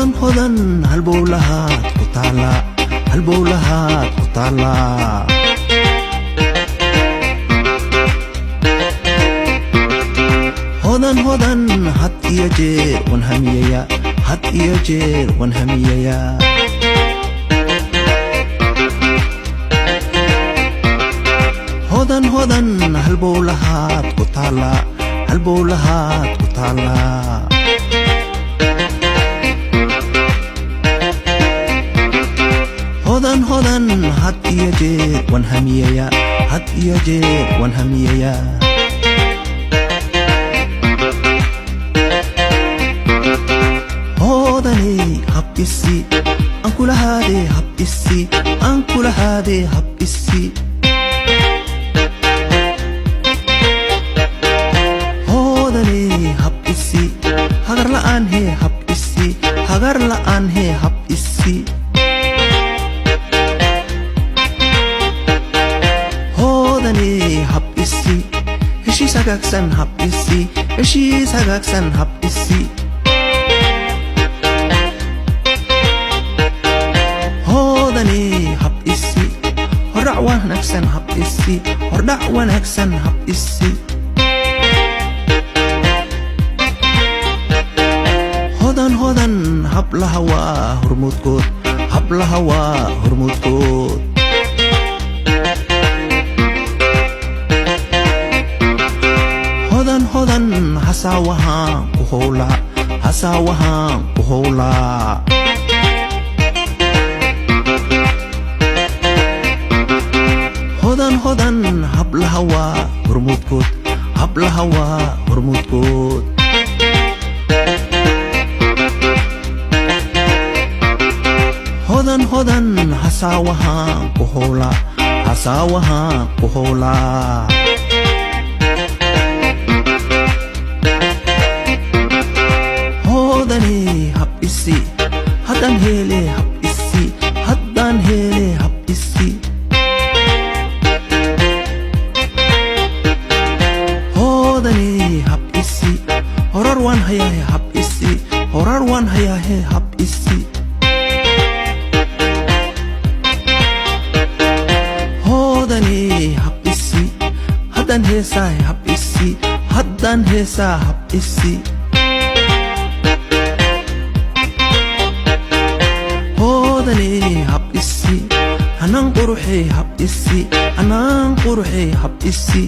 hodan halbowlahaad ku taala halbowlahaad ku taala hodan had iyo jeer wan hamiyaya had iyo jeer wan hamiyaya hodan halbowlahaad ku taala halbowlahaad ku taala hodan had iyo jeer wan hamiyaya had iyo jeer wan hamiyaya hodani hab isi aan kulahaade hab isi aan kulahaade hab isi hodani hab isi hagar la'aan he hab isi hagar la'aan he hab isi hodani hab isi heshiis hagaagsan hab isi heshiis hagaagsan hab isi hodani hab isi hordhac wanaagsan hab isi hordhac wanaagsan hab isi hodan hablaha waa hormuudkood hablaha waa hormuudkood hodan hasaawahaan ku howlaa hasaawahaan ku howlaa hodan hablaha waa hormuudkood hablaha waa hormuudkood hodan hasaawahaan ku howlaa hasaawahaan ku howlaa hodani hab isi haddaan hele hab isi haddaan hele hab isi hodani hab isi horar waan hayaahe hab isi horar waan hayaahe hab isi hodani hab isi haddaan heesaa hab isi haddaan heesaa hab isi hodani hab isi hanaan quruxey hab isi hanaan quruxey hab isi